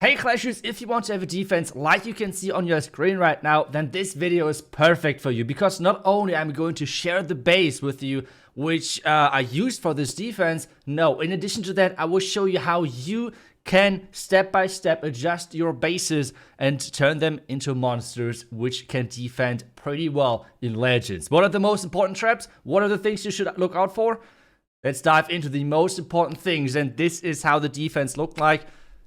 Hey Clashers, if you want to have a defense like you can see on your screen right now, then this video is perfect for you, because not only I'm going to share the base with you which I used for this defense, no, in addition to that I will show you how you can step by step adjust your bases and turn them into monsters which can defend pretty well in Legends. What are the most important traps? What are the things you should look out for? Let's dive into the most important things, and this is how the defense looked like.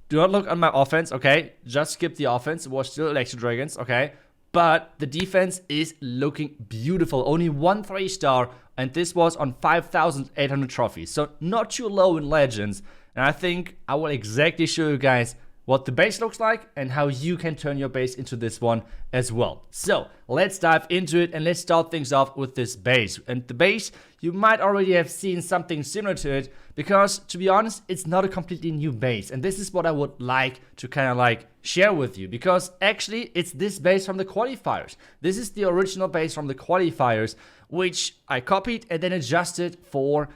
Do not look on my offense, okay? Just skip the offense. It was still Dragons, okay? But the defense is looking beautiful. Only one 3-star, and this was on 5,800 trophies. So not too low in Legends. And I think I will exactly show you guys what the base looks like and how you can turn your base into this one as well. So let's dive into it, and let's start things off with this base. And the base, you might already have seen something similar to it, because to be honest, it's not a completely new base. And this is what I would like to kind of like share with you, because actually it's this base from the qualifiers. This is the original base from the qualifiers, which I copied and then adjusted for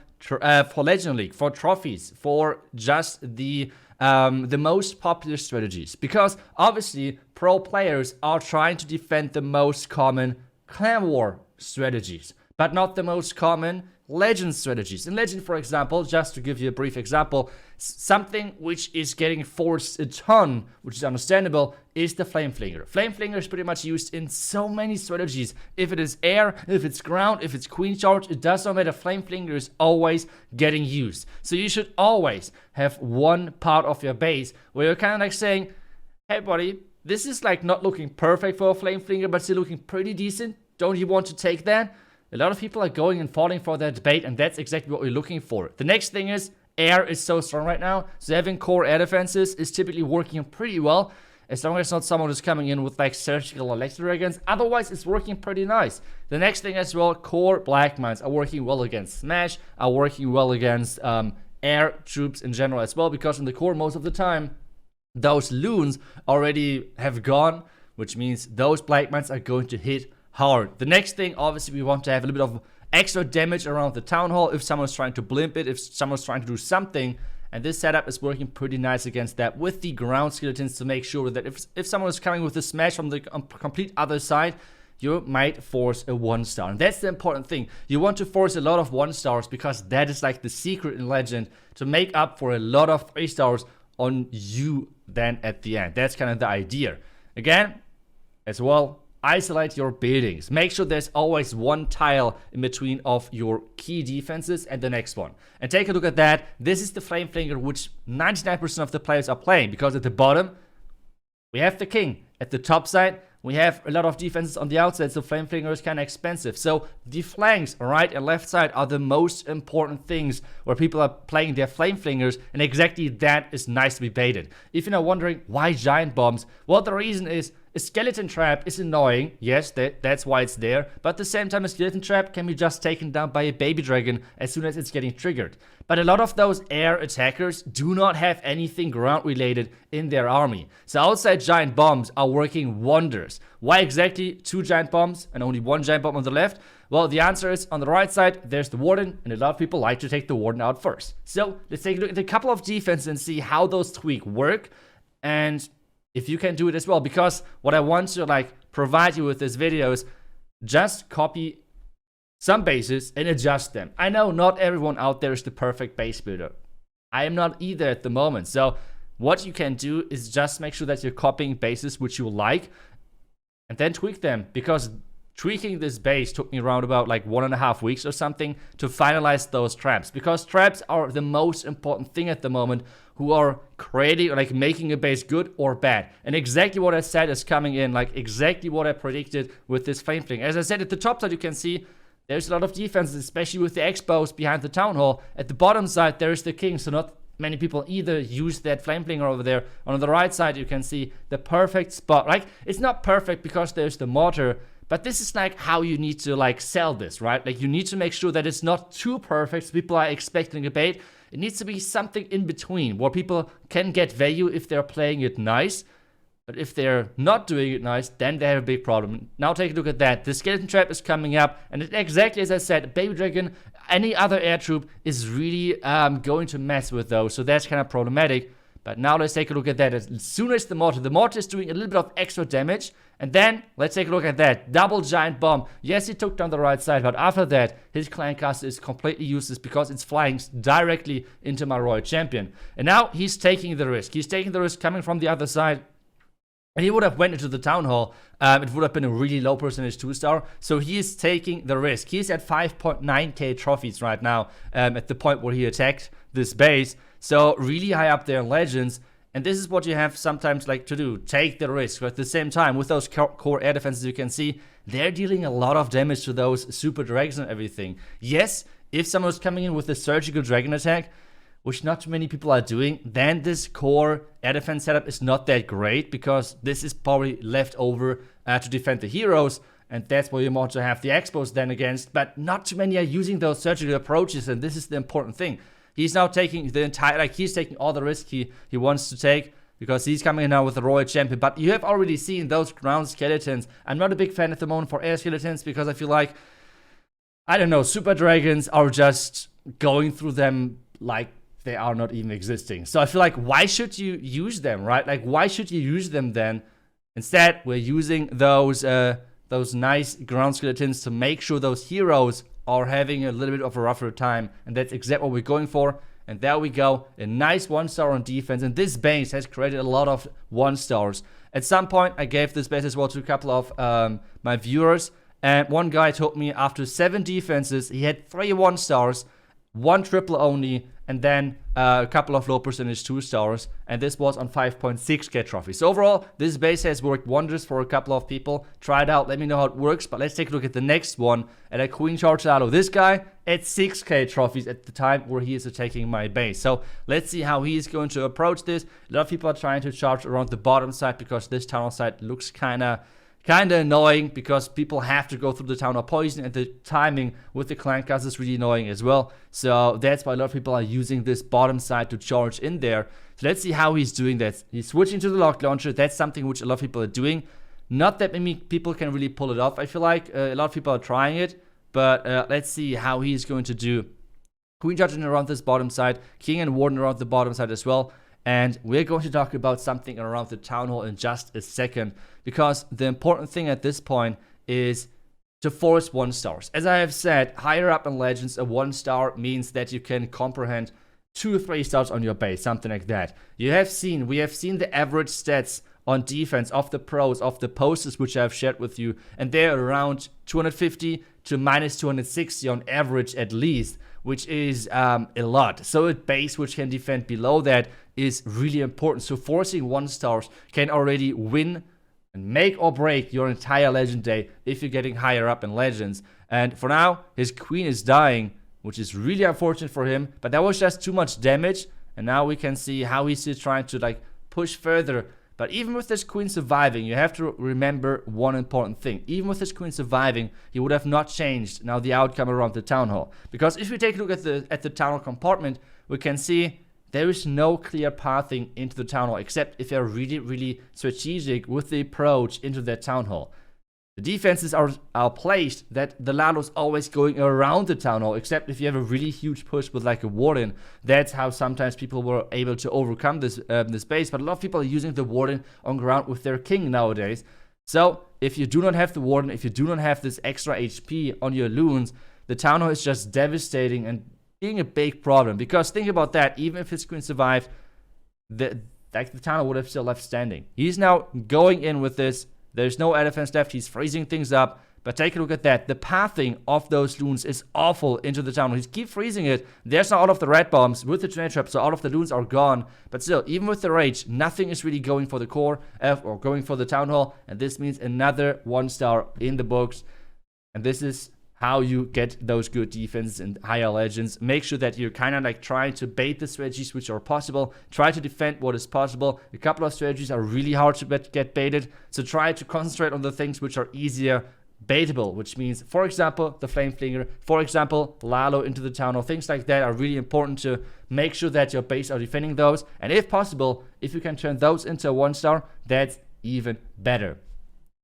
Legend League, for trophies, for just the most popular strategies, because obviously pro players are trying to defend the most common clan war strategies, but not the most common legend strategies. In Legend, for example, just to give you a brief example, something which is getting forced a ton, which is understandable, is the Flame Flinger. Flame Flinger is pretty much used in so many strategies. If it is air, if it's ground, if it's queen charge, it does not matter. Flame Flinger is always getting used. So you should always have one part of your base where you're kind of like saying, hey buddy, this is like not looking perfect for a Flame Flinger, but still looking pretty decent. Don't you want to take that? A lot of people are going and falling for that debate, and that's exactly what we're looking for. The next thing is, air is so strong right now, so having core air defenses is typically working pretty well, as long as not someone is coming in with like surgical Dragons. Otherwise, it's working pretty nice. The next thing as well, core black mines are working well against smash, are working well against air troops in general as well, because in the core most of the time, those loons already have gone, which means those black mines are going to hit hard. The next thing, obviously, we want to have a little bit of extra damage around the town hall if someone's trying to blimp it, if someone's trying to do something. And this setup is working pretty nice against that, with the ground skeletons, to make sure that if someone is coming with a smash from the complete other side, you might force a 1-star. And that's the important thing. You want to force a lot of 1-stars, because that is like the secret in Legend to make up for a lot of 3-stars on you then at the end. That's kind of the idea. Again, as well, isolate your buildings. Make sure there's always one tile in between of your key defenses and the next one. And take a look at that. This is the Flame Flinger, which 99% of the players are playing, because at the bottom, we have the king. At the top side, we have a lot of defenses on the outside, so Flame Flinger is kind of expensive. So the flanks, right and left side, are the most important things where people are playing their Flame Flingers, and exactly that is nice to be baited. If you're now wondering why giant bombs, well, the reason is a skeleton trap is annoying. Yes, that's why it's there. But at the same time, a skeleton trap can be just taken down by a baby dragon as soon as it's getting triggered. But a lot of those air attackers do not have anything ground related in their army. So outside giant bombs are working wonders. Why exactly 2 giant bombs and only 1 giant bomb on the left? Well, the answer is, on the right side, there's the warden, and a lot of people like to take the warden out first. So let's take a look at a couple of defenses and see how those tweaks work, and if you can do it as well. Because what I want to like provide you with this video is just copy some bases and adjust them. I know not everyone out there is the perfect base builder. I am not either at the moment. So what you can do is just make sure that you're copying bases which you like, and then tweak them, because tweaking this base took me around about like 1.5 weeks or something to finalize those traps, because traps are the most important thing at the moment, who are creating or like making a base good or bad. And exactly what I said is coming in, like exactly what I predicted with this Flame Fling. As I said, at the top side you can see there's a lot of defenses, especially with the Expos behind the town hall. At the bottom side there is the king, so not many people either use that Flame Flinger over there. On the right side you can see the perfect spot. Like, it's not perfect because there's the mortar, but this is like how you need to like sell this, right? Like, you need to make sure that it's not too perfect so people are expecting a bait. It needs to be something in between where people can get value if they're playing it nice. But if they're not doing it nice, then they have a big problem. Now take a look at that. The skeleton trap is coming up, and it, exactly as I said, baby dragon, any other air troop is really going to mess with those. So that's kind of problematic. But now let's take a look at that. As soon as the mortar is doing a little bit of extra damage. And then, let's take a look at that. Double giant bomb. Yes, he took down the right side, but after that, his clan caster is completely useless because it's flying directly into my royal champion. And now, he's taking the risk. He's taking the risk coming from the other side. And he would have went into the town hall. It would have been a really low percentage 2-star. So he is taking the risk. He's at 5.9k trophies right now at the point where he attacked this base. So really high up there in Legends. And this is what you have sometimes like to do. Take the risk. But at the same time, with those core air defenses, you can see they're dealing a lot of damage to those super dragons and everything. Yes, if someone's coming in with a surgical dragon attack, which not too many people are doing, then this core air defense setup is not that great because this is probably left over to defend the heroes. And that's where you want to have the expos then against. But not too many are using those surgical approaches, and this is the important thing. He's now taking the entire, like he's taking all the risk he wants to take because he's coming in now with the royal champion. But you have already seen those ground skeletons. I'm not a big fan at the moment for air skeletons because I feel like, I don't know, super dragons are just going through them like they are not even existing. So I feel like, why should you use them, right? Like, why should you use them then? Instead, we're using those nice ground skeletons to make sure those heroes are having a little bit of a rougher time. And that's exactly what we're going for. And there we go. A nice 1-star on defense. And this base has created a lot of 1-stars. At some point, I gave this base as well to a couple of my viewers. And one guy told me after 7 defenses, he had 3 1-stars, 1 triple only, and then a couple of low percentage 2-stars, and this was on 5.6k trophies. So overall, this base has worked wonders for a couple of people. Try it out, let me know how it works, but let's take a look at the next one, at a Queen Charge Lalo. This guy at 6k trophies at the time where he is attacking my base. So let's see how he is going to approach this. A lot of people are trying to charge around the bottom side because this tunnel side looks kinda annoying because people have to go through the town of poison, and the timing with the clan cast is really annoying as well. So that's why a lot of people are using this bottom side to charge in there. So let's see how he's doing that. He's switching to the lock launcher. That's something which a lot of people are doing. Not that many people can really pull it off. I feel like a lot of people are trying it, but let's see how he's going to do. Queen charging around this bottom side, King and Warden around the bottom side as well. And we're going to talk about something around the town hall in just a second, because the important thing at this point is to force 1-stars. As I have said, higher up in Legends, a 1-star means that you can comprehend 2 or 3 stars on your base, something like that. We have seen the average stats on defense of the pros, of the posters which I have shared with you, and they're around 250 to minus 260 on average at least, which is a lot. So a base which can defend below that is really important. So forcing 1-stars can already win and make or break your entire Legend day if you're getting higher up in Legends. And for now, his queen is dying, which is really unfortunate for him, but that was just too much damage. And now we can see how he's still trying to like push further. But even with this queen surviving, you have to remember one important thing. Even with this queen surviving, he would have not changed now the outcome around the town hall. Because if we take a look at the town hall compartment, we can see there is no clear pathing into the town hall, except if you're really, really strategic with the approach into that town hall. The defenses are placed that the Lalo's always going around the town hall, except if you have a really huge push with like a warden. That's how sometimes people were able to overcome this base. But a lot of people are using the warden on ground with their king nowadays. So if you do not have the warden, if you do not have this extra HP on your loons, the town hall is just devastating and being a big problem. Because think about that, even if his queen survived, the town hall would have still left standing. He's now going in with this. There's no air defense left. He's freezing things up. But take a look at that. The pathing of those loons is awful into the town hall. He's keep freezing it. There's now all of the red bombs with the tornado trap, so all of the loons are gone. But still, even with the rage, nothing is really going for the core or going for the town hall. And this means another 1-star in the books. And this is how you get those good defenses in higher Legends. Make sure that you're kind of like trying to bait the strategies which are possible. Try to defend what is possible. A couple of strategies are really hard to get baited. So try to concentrate on the things which are easier baitable, which means, for example, the Flame Flinger, for example, Lalo into the town hall. Things like that are really important to make sure that your base are defending those. And if possible, if you can turn those into a 1-star, that's even better.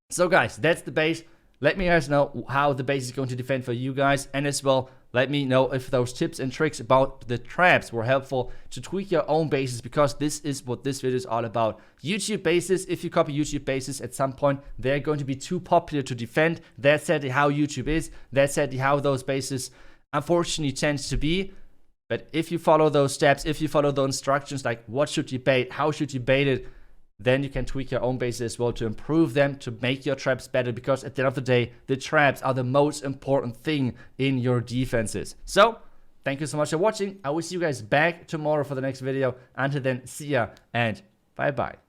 So guys, that's the base. Let me guys know how the base is going to defend for you guys, and as well, Let me know if those tips and tricks about the traps were helpful to tweak your own bases, because this is what this video is all about. YouTube bases, if you copy YouTube bases at some point, they're going to be too popular to defend. That's sadly how YouTube is. That's sadly how those bases unfortunately tends to be. But if you follow those steps, if you follow those instructions, like what should you bait, how should you bait it, then you can tweak your own bases as well to improve them, to make your traps better, because at the end of the day, the traps are the most important thing in your defenses. So, thank you so much for watching. I will see you guys back tomorrow for the next video. Until then, see ya and bye-bye.